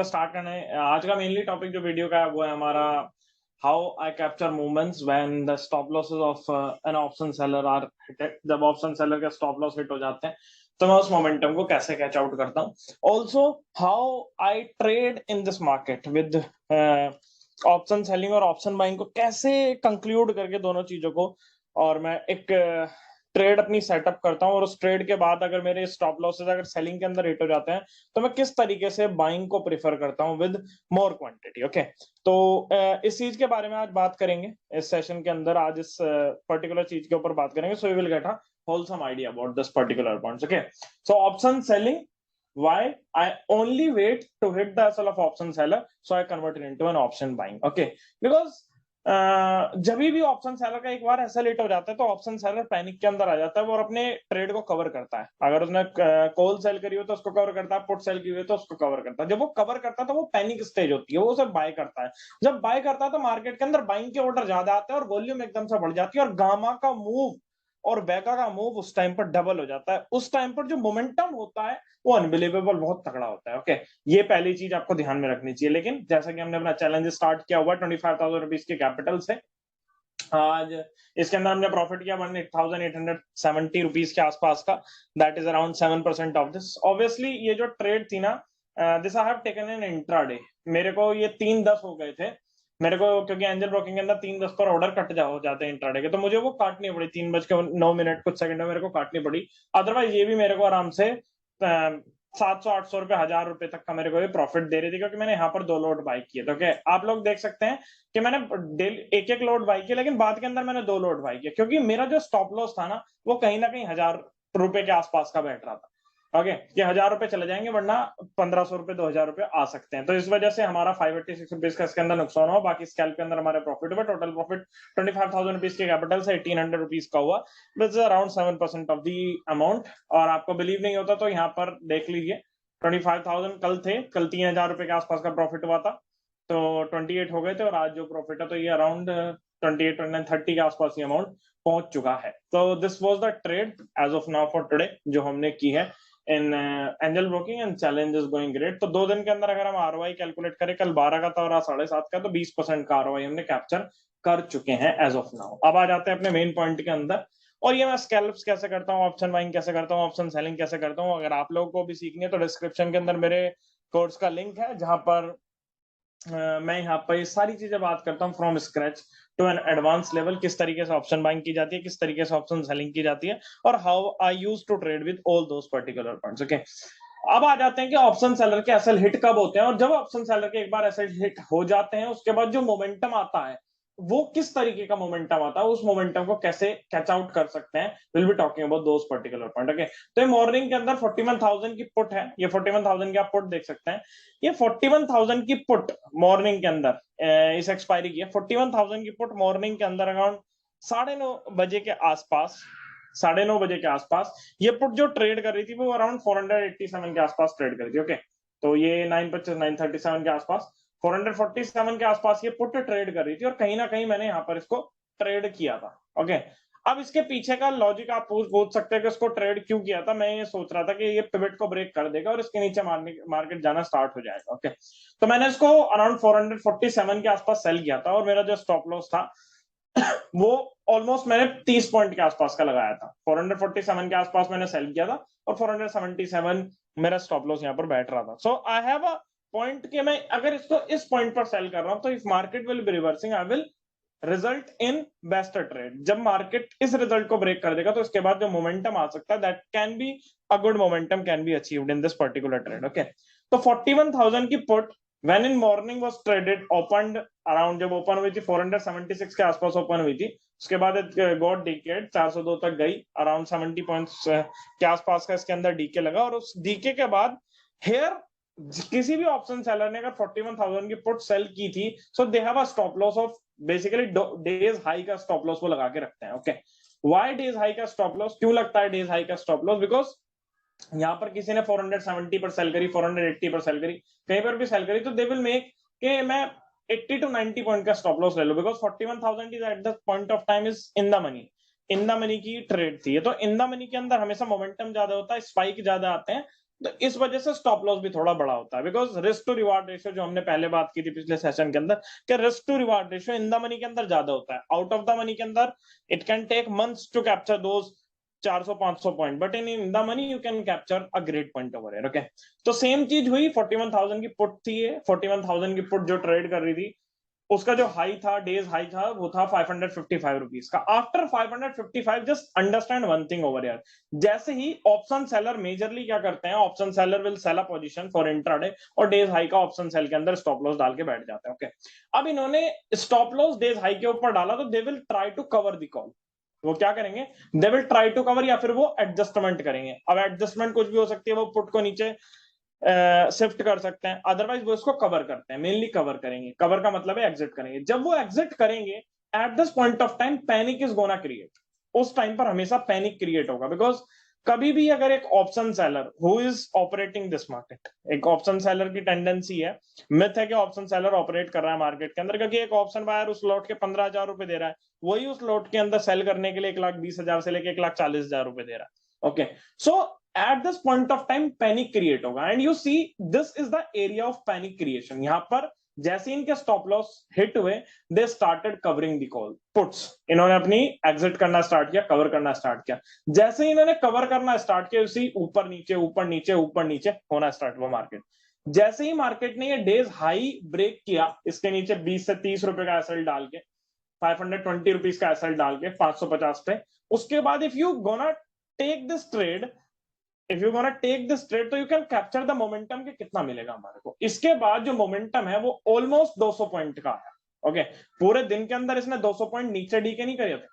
को स्टार्ट करना है। आज का मेनली टॉपिक जो वीडियो का है वो है हमारा how I capture movements when the stop losses of an option seller are hitted. जब ऑप्शन सेलर के स्टॉप लॉस हिट हो जाते हैं तो मैं उस मोमेंटम को कैसे कैच आउट करता हूँ। Also how I trade in this market with option selling और ऑप्शन बाइंग को कैसे कंक्लूड करके दोनों चीजों को, और मैं एक ट्रेड अपनी सेटअप करता हूँ और उस ट्रेड के बाद अगर मेरे स्टॉप लॉसेस अगर सेलिंग के अंदर हिट हो जाते हैं तो मैं किस तरीके से बाइंग को प्रिफर करता हूँ विद मोर क्वांटिटी। ओके, तो इस चीज के बारे में आज बात करेंगे इस सेशन के अंदर। आज इस पर्टिकुलर चीज के ऊपर बात करेंगे, so we will get a wholesome idea about this particular points. Okay, so option selling, why I only wait to hit the SL of option seller so I convert it into an option buying. Okay, because जब भी option seller का एक बार ऐसा late हो जाता है तो option seller panic के अंदर आ जाता है और अपने ट्रेड को कवर करता है। अगर उसने कॉल सेल करी हो तो उसको कवर करता है, पुट सेल की हुई तो उसको कवर करता है। जब वो कवर करता है तो वो पैनिक स्टेज होती है, वो उसे बाय करता है। जब बाय करता है तो मार्केट के अंदर बाइंग के ऑर्डर ज्यादा आते हैं और वॉल्यूम एकदम से बढ़ जाती है और गामा का मूव और बेगा का मूव उस टाइम पर डबल हो जाता है। उस टाइम पर जो मोमेंटम होता है वो अनबिलीवेबल बहुत तगड़ा होता है। ओके, ये पहली चीज आपको ध्यान में रखनी चाहिए। लेकिन जैसा कि हमने अपना चैलेंज स्टार्ट किया हुआ 25,000 रुपीज के कैपिटल से, आज इसके अंदर हमने प्रॉफिट किया 1870 रुपीज के आसपास का। That is around 7% of this. Obviously ये जो ट्रेड थी ना, this I have taken in intraday. मेरे को ये 3:10 हो गए थे मेरे को, क्योंकि एंजल ब्रोकिंग के अंदर 3:10 पर ऑर्डर कट हो जाते हैं इंट्राडे के, तो मुझे वो काटनी पड़ी 3:09 कुछ सेकंड में मेरे को काटनी पड़ी। अदरवाइज ये भी मेरे को आराम से 700-800 रुपए 1000 रुपए तक का मेरे को ये प्रॉफिट दे रही थी, क्योंकि मैंने यहाँ पर 2 लोड बाई किए। तो क्या आप लोग देख सकते हैं कि मैंने डेली एक लोड बाई किया, लेकिन बाद के अंदर मैंने 2 लोड बाई किया, क्योंकि मेरा जो स्टॉप लॉस था ना वो कहीं ना कहीं 1000 रुपए के आसपास का बैठ रहा था। ओके, कि 1000 रुपए चले जाएंगे, वरना 1500 रुपए 2000 रुपए आ सकते हैं। तो इस वजह से हमारा 586 रुपीज का इसके अंदर नुकसान हुआ। बाकी स्कैल्प के अंदर हमारे प्रॉफिट हुआ। टोटल प्रॉफिट 25,000 रुपीज के कैपिटल से 1800 रुपीज का हुआ, which is around 7% of the amount. और आपको बिलीव नहीं होता तो यहाँ पर देख लीजिए, 25,000 कल थे, कल 3000 रुपए के आसपास का प्रॉफिट हुआ था, तो 28 हो गए थे। और आज जो प्रॉफिट है तो ये अराउंड 28, 29, 30 के आसपास ये अमाउंट पहुंच चुका है। तो this was the trade as of now for today जो हमने की है in Angel Broking, and challenge is going great. तो 2 दिन के अंदर अगर हम आरओआई कैलकुलेट करें, कल 12 का था और आज 7.5 का, तो 20% का आरओआई हमने कैप्चर कर चुके हैं एज ऑफ नाउ। अब आ जाते हैं अपने मेन पॉइंट के अंदर, और ये मैं स्कैल्प्स कैसे करता हूँ, ऑप्शन बाइंग कैसे करता हूँ, ऑप्शन सेलिंग कैसे करता हूँ। अगर आप लोगों को भी सीखनी है तो डिस्क्रिप्शन के अंदर मेरे कोर्स का लिंक है, जहां पर मैं यहाँ पर ये सारी चीजें बात करता हूँ from scratch to an advance level. किस तरीके से ऑप्शन बाइंग की जाती है, किस तरीके से ऑप्शन सेलिंग की जाती है, और how I use to trade with all those particular points. Okay, अब आ जाते हैं कि ऑप्शन सेलर के एसएल हिट कब होते हैं। और जब ऑप्शन सेलर के एक बार एसएल हिट हो जाते हैं, उसके बाद जो मोमेंटम आता है वो किस तरीके का मोमेंटम आता है, उस मोमेंटम को कैसे कैच आउट कर सकते हैं, will be talking about those particular point. Okay, तो ये मॉर्निंग के अंदर 41,000 की पुट है। ये 41,000 की आप पुट देख सकते हैं। ये 41,000 की पुट मॉर्निंग के अंदर इस एक्सपायरी की है। 41,000 की पुट मॉर्निंग के अंदर अराउंड 9:30 बजे के आसपास, 9:30 बजे के आसपास ये पुट जो ट्रेड कर रही थी वो अराउंड 487 के आसपास ट्रेड कर रही थी। ओके, तो ये 9:37 के आसपास 447 के आसपास ये पुट ट्रेड कर रही थी, और कहीं ना कहीं मैंने यहाँ पर इसको ट्रेड किया था। ओके, अब इसके पीछे का लॉजिक आप पूछ सकते हैं कि इसको ट्रेड क्यों किया था। मैं ये सोच रहा था कि ये पिवट को ब्रेक कर देगा और इसके नीचे मार्केट जाना स्टार्ट हो जाएगा। ओके, तो मैंने इसको अराउंड 447 के आसपास सेल किया था, और मेरा जो स्टॉप लॉस था वो ऑलमोस्ट मैंने 30 पॉइंट के आसपास का लगाया था। 447 के आसपास मैंने सेल किया था और 477 मेरा स्टॉप लॉस यहाँ पर बैठ रहा था। सो आई हैव अ पॉइंट कि मैं अगर इसको इस पॉइंट पर सेल कर रहा हूं तो if market will be reversing I will result in best trade. जब मार्केट इस रिजल्ट को ब्रेक कर देगा तो उसके बाद जो मोमेंटम आ सकता है, that can be a good momentum can be achieved in this particular trade. Okay, तो 41,000 की put when in morning was traded opened around, जब ओपन हुई थी 476 के आसपास ओपन हुई थी, उसके बाद गॉट डीके 402 तक गई, अराउंड 70 पॉइंट्स के आसपास का इसके अंदर डीके लगा। और उस डीके के बाद हेयर किसी भी ऑप्शन सेलर ने अगर 41,000 की पुट सेल की थी, so they have a stop loss of basically day's high का स्टॉप लॉस वो लगा के रखते हैं। ओके, व्हाई डेज हाई का स्टॉप लॉस क्यों लगता है डेज हाई का स्टॉप लॉस? बिकॉज यहाँ पर किसी ने 470 पर सेल करी, 480 पर सेल करी, कहीं पर भी सेल करी, तो दे विल मेक कि मैं 80 to 90 पॉइंट का स्टॉप लॉस ले लो, because 41,000 is at the point of time is in the money. In the money की ट्रेड थी, तो इन द मनी के अंदर हमेशा मोमेंटम ज्यादा होता है, स्पाइक ज्यादा आते हैं, तो इस वजह से स्टॉप लॉस भी थोड़ा बड़ा होता है, because risk to reward ratio जो हमने पहले बात की थी पिछले सेशन के अंदर, कि risk to reward ratio in the money के अंदर ज्यादा होता है। आउट ऑफ द मनी के अंदर it can take months to capture those 400-500 point, but in the money you can capture a great point over here. Okay, तो same चीज हुई, 41,000 की पुट थी ये, 41,000 की पुट जो ट्रेड कर रही थी, उसका जो हाई था, डेज हाई था, वो था 555 रुपीज का। After 555, just understand one thing over यार, जैसे ही ऑप्शन सेलर मेजरली क्या करते हैं, option seller will sell a position for intraday और डेज हाई का ऑप्शन सेल के अंदर स्टॉप लॉस डाल के बैठ जाते हैं। ओके, अब इन्होंने स्टॉप लॉस डेज हाई के ऊपर डाला, तो they will try to cover the call. वो क्या करेंगे, they will try to cover, या फिर वो एडजस्टमेंट करेंगे। अब एडजस्टमेंट कुछ भी हो सकती है, वो पुट को नीचे शिफ्ट कर सकते हैं, अदरवाइज वो इसको कवर करते हैं, मेनली कवर करेंगे। कवर का मतलब है एग्जिट करेंगे। जब वो एग्जिट करेंगे, at this point of time panic is gonna create. उस टाइम पर हमेशा पैनिक क्रिएट होगा, बिकॉज कभी भी अगर एक option seller who is operating this market, एक ऑप्शन सेलर की टेंडेंसी है, मिथ है कि ऑप्शन सेलर ऑपरेट कर रहा है मार्केट के अंदर, क्योंकि एक ऑप्शन बायर उस लॉट के 15,000 रुपए दे रहा है, वही उस लॉट के अंदर सेल करने के लिए 1,20,000 से लेकर 1,40,000 रुपए दे रहा है। Okay, so at this point of time panic create होगा, and you see this is the area of panic creation. यहां पर जैसे इनके स्टॉप लॉस हिट हुए, they started covering the call puts. इन्होंने अपनी एग्जिट करना स्टार्ट किया, कवर करना स्टार्ट किया। जैसे ही इन्होंने कवर करना स्टार्ट किया, उसी ऊपर नीचे ऊपर नीचे ऊपर नीचे होना स्टार्ट हुआ मार्केट। जैसे ही मार्केट ने ये डेज हाई ब्रेक किया, इसके नीचे 20 से 30 रुपए का एसएल डाल के, 520 रुपीज का एसएल डाल के 550 पे, उसके बाद if you gonna take this trade, if you gonna take this trade, तो you can capture the momentum के कितना मिलेगा हमारे को। इसके बाद जो मोमेंटम है वो ऑलमोस्ट 200 पॉइंट का आया। ओके, पूरे दिन के अंदर इसने 200 पॉइंट नीचे डीके नहीं करे थे,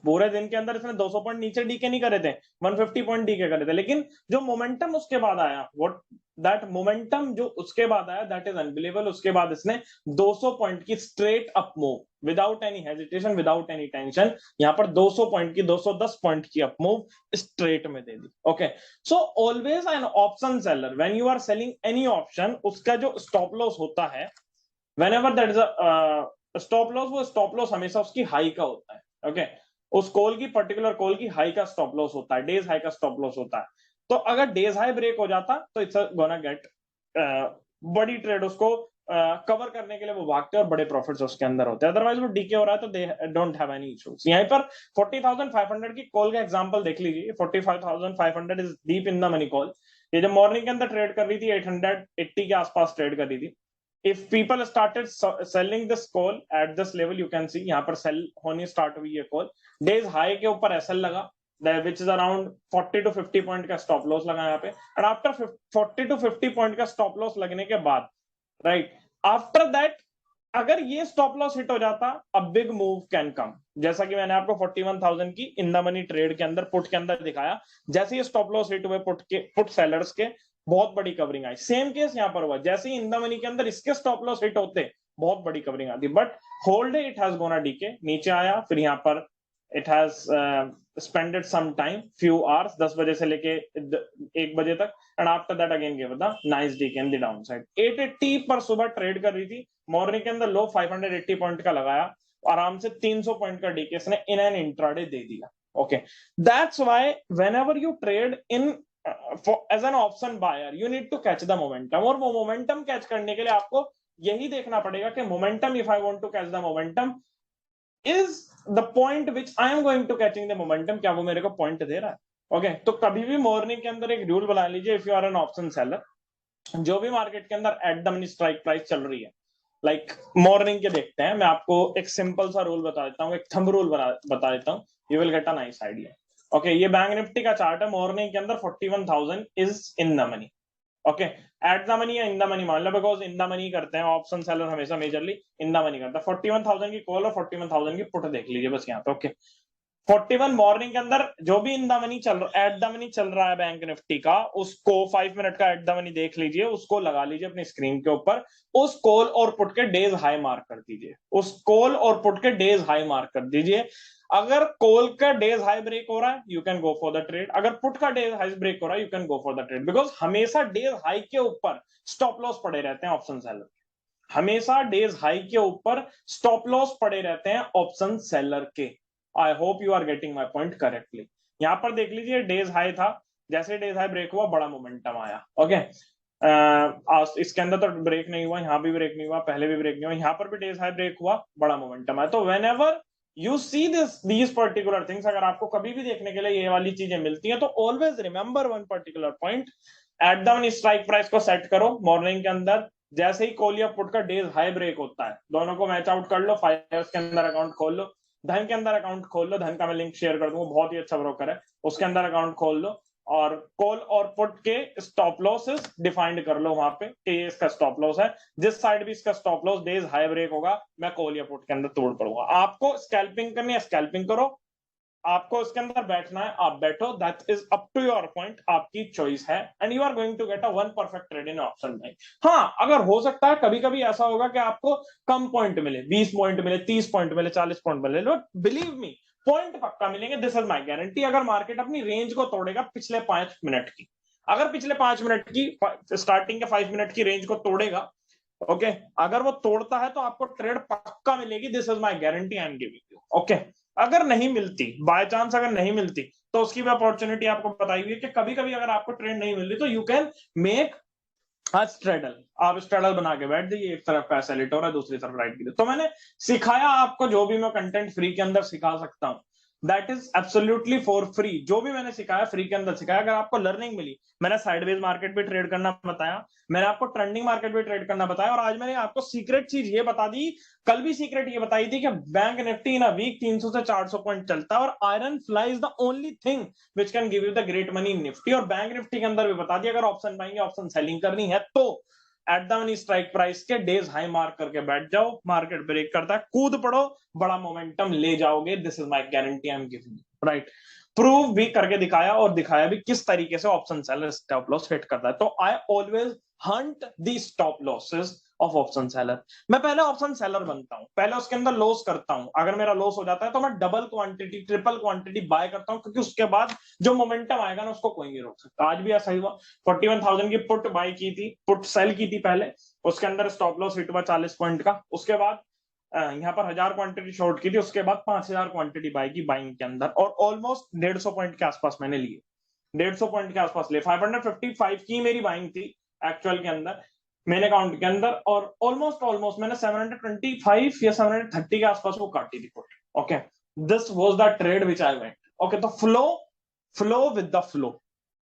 पूरे दिन के अंदर इसने 200 पॉइंट नीचे डीके नहीं करे थे, 150 पॉइंट डीके करे थे, लेकिन जो मोमेंटम उसके बाद आया, व्हाट दैट मोमेंटम जो उसके बाद आया, दैट इज अनबिलीवेबल। उसके बाद इसने 200 पॉइंट की straight up move, without any hesitation, without any tension, यहां पर 200 पॉइंट की, 210 पॉइंट की अप मूव स्ट्रेट में दे दी। Okay, so always an option seller, when you are selling any option, उसका जो स्टॉप लॉस होता है, whenever that is a stop loss, वो स्टॉप लॉस हमेशा उसकी हाई का होता है। ओके, उस कॉल की, पर्टिकुलर कॉल की हाई का स्टॉप लॉस होता है, डेज हाई का स्टॉप लॉस होता है। तो अगर डेज हाई ब्रेक हो जाता, तो इट्स गोना गेट बड़ी ट्रेड, उसको कवर करने के लिए वो भागते हैं और बड़े प्रॉफिट्स उसके अंदर होते हैं। अदरवाइज वो डीके हो रहा है तो they don't have any issues. यहीं पर 40,500 की कॉल का एग्जांपल देख लीजिए, 45,500 is deep in the money call. ये जब मॉर्निंग के अंदर ट्रेड कर रही थी, 880 के आसपास ट्रेड कर रही थी। If people started selling this call at this level, you can see यहाँ पर सेल होनी स्टार्ट हुई है कॉल, डेज हाई के ऊपर एसएल लगा, which is around 40 to 50 point का स्टॉप लॉस लगा यहाँ पे, एंड आफ्टर 40 to 50 पॉइंट का स्टॉप लॉस लगने के बाद, राइट आफ्टर दैट, अगर ये स्टॉप लॉस हिट हो जाता, a big move can come. जैसा कि मैंने आपको 41,000 की इन द मनी ट्रेड के अंदर, पुट के अंदर दिखाया, जैसे ये स्टॉप लॉस हिट हुए पुट सेलर्स के, बहुत बड़ी कवरिंग आई। सेम केस यहां पर हुआ, जैसे ही इन द मनी के अंदर इसके स्टॉप लॉस हिट होते, बहुत बड़ी कवरिंग आती, but hold it has gonna decay, नीचे आया, फिर यहाँ पर it has spended some time, few hours, 10 बजे से लेके 1 बजे तक, and after that again give the nice decay in the down side. 880 पर सुबह ट्रेड कर रही थी, मॉर्निंग के अंदर लो 580 पॉइंट का लगाया, आराम से 300 पॉइंट का डीके इसने इन एन इंट्राडे दे दिया। Okay, that's why whenever you trade in as an option buyer, you need to catch the momentum, और वो मोमेंटम कैच करने के लिए आपको यही देखना पड़ेगा कि momentum, if I want to catch the momentum, is the point which I am going to catching the momentum, क्या वो मेरे को पॉइंट दे रहा है। ओके, तो कभी भी मॉर्निंग के अंदर एक रूल बना लीजिए, if you are an option seller, जो भी मार्केट के अंदर at the money strike price चल रही है, लाइक मॉर्निंग के देखते हैं, मैं आपको एक सिंपल सा रूल बता देता हूँ, एक थंब रूल बता देता हूँ, you will get a nice idea. Okay, ये बैंक निफ्टी का चार्ट है, मॉर्निंग के अंदर 41,000 is in the money. Okay, eight the money या इन द मनी मान लो, बिकॉज इन द मनी करते हैं ऑप्शन सेलर हमेशा, मेजरली इन द मनी करता है। 41,000 की कॉल और 41,000 की पुट देख लीजिए बस यहाँ पे। ओके, 41 मॉर्निंग के अंदर जो भी इन द मनी चल रहा, एट द मनी चल रहा है बैंक निफ्टी का, उसको 5 मिनट का एट द मनी देख लीजिए, उसको लगा लीजिए अपनी स्क्रीन के ऊपर, उस कॉल और पुट के डेज हाई मार्क कर दीजिए, उस कॉल और पुट के डेज हाई मार्क कर दीजिए। अगर कॉल का डेज हाई ब्रेक हो रहा है, you can go for the trade, अगर पुट का डेज हाई ब्रेक हो रहा है, you can go for the trade, because हमेशा डेज हाई के ऊपर स्टॉप लॉस पड़े रहते हैं ऑप्शन सेलर, हमेशा डेज हाई के ऊपर स्टॉप लॉस पड़े रहते हैं ऑप्शन सेलर के। I hope you are getting my point correctly. यहां पर देख लीजिए, डेज हाई था, जैसे डेज हाई ब्रेक हुआ, बड़ा मोमेंटम आया। ओके, इसके अंदर तो ब्रेक नहीं हुआ, यहाँ भी ब्रेक नहीं हुआ, पहले भी ब्रेक नहीं हुआ, यहाँ पर भी डेज हाई ब्रेक हुआ, बड़ा मोमेंटम आया। तो when ever you see these particular things, अगर आपको कभी भी देखने के लिए ये वाली चीजें मिलती हैं, तो always remember one particular point, at the strike price को सेट करो मॉर्निंग के अंदर। जैसे ही कॉल या पुट का डेज हाई ब्रेक होता है, दोनों को मैच आउट कर लो, 5 years के अंदर अकाउंट खोल लो, धन के अंदर अकाउंट खोल लो, धन का मैं लिंक शेयर कर दूंगा, बहुत ही अच्छा ब्रोकर है, उसके अंदर अकाउंट खोल लो, और कॉल और पुट के स्टॉप लॉसेस डिफाइंड कर लो वहां पे कि ये इसका स्टॉप लॉस है, जिस साइड भी इसका stop loss days high break होगा, मैं कॉल या पुट के अंदर तोड़ पड़ूंगा। आपको स्कैल्पिंग करनी है, स्कैल्पिंग करो, आपको इसके अंदर बैठना है, आप बैठो, that is up to your point, आपकी चॉइस है, and you are going to get a one perfect trade in option buying. हाँ, अगर हो सकता है कभी कभी ऐसा होगा कि आपको कम पॉइंट मिले, 20 पॉइंट मिले, 30 पॉइंट मिले, 40 पॉइंट मिले, बट बिलीव मी, पॉइंट पक्का मिलेंगे, दिस इज माई गारंटी। अगर मार्केट अपनी रेंज को तोड़ेगा पिछले 5 मिनट की, अगर पिछले 5 मिनट की स्टार्टिंग के 5 मिनट की रेंज को तोड़ेगा, ओके, अगर वो तोड़ता है तो आपको ट्रेड पक्का मिलेगी, this is my guarantee I am giving you. Okay, अगर नहीं मिलती, बाय चांस अगर नहीं मिलती, तो उसकी भी अपॉर्चुनिटी आपको बताई हुई है कि कभी कभी अगर आपको ट्रेड नहीं मिल रही तो यू कैन मेक स्ट्रेडल, आप स्ट्रेडल बना के बैठ जाइए, एक तरफ का एसेलेटर है, दूसरी तरफ राइट की। तो मैंने सिखाया आपको, जो भी मैं कंटेंट फ्री के अंदर सिखा सकता हूं, that is absolutely for free. जो भी मैंने सिखाया फ्री के अंदर सिखाया। अगर आपको लर्निंग मिली, मैंने साइडवेज मार्केट भी ट्रेड करना बताया, मैंने आपको ट्रेंडिंग मार्केट भी ट्रेड करना बताया, और आज मैंने आपको सीक्रेट चीज ये बता दी, कल भी सीक्रेट ये बताई थी कि bank Nifty in a week 300 से 400 पॉइंट चलता है, और iron fly is the only thing which can give you the great money in Nifty. और बैंक निफ्टी के अंदर भी बता दिया, अगर ऑप्शन बाइंग ऑप्शन सेलिंग करनी है तो eight the money strike price के डेज हाई मार्क करके बैठ जाओ, मार्केट ब्रेक करता है, कूद पड़ो, बड़ा मोमेंटम ले जाओगे, this is my guarantee I am giving, right. Prove भी करके दिखाया, और दिखाया भी किस तरीके से option seller stop loss hit करता है। तो I always Hunt the stop losses of option seller. मैं पहले ऑप्शन सेलर बनता हूं, पहले उसके अंदर लॉस करता हूं, अगर मेरा लॉस हो जाता है तो मैं double quantity triple quantity buy करता हूं, क्योंकि उसके बाद जो मोमेंटम आएगा ना, उसको कोई नहीं रोक सकता। आज भी ऐसा ही हुआ, 41,000 की पुट बाय की थी, पुट सेल की थी पहले, उसके अंदर स्टॉप लॉस हिट हुआ 40 पॉइंट का, उसके बाद यहाँ पर 1000 क्वांटिटी शॉर्ट की थी, उसके बाद 5000 क्वांटिटी बाय की बाइंग के अंदर, और ऑलमोस्ट 150 पॉइंट के आसपास मैंने लिए, 150 पॉइंट के आसपास लिए, 555 की मेरी बाइंग थी एक्चुअल के अंदर, मेन अकाउंट के अंदर, और ऑलमोस्ट मैंने 725 या 730 के आसपास वो काटी थी put. Okay, this was the trade which I went. Okay, तो फ्लो विद द फ्लो,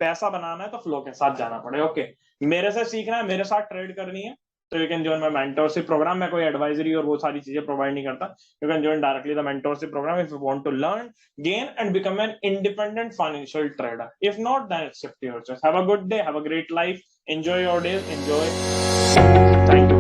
पैसा बनाना है तो फ्लो के साथ जाना पड़ेगा। ओके, मेरे से सीखना है, मेरे साथ ट्रेड करनी है, तो you can join my mentorship program. मैं कोई एडवाइजरी और वो सारी चीजें प्रोवाइड नहीं करता। You can join directly the mentorship program if you want to learn, gain and become an independent financial trader. If not, then it's up to your choice. Have a good day, have a great life, enjoy your days, enjoy. Thank you.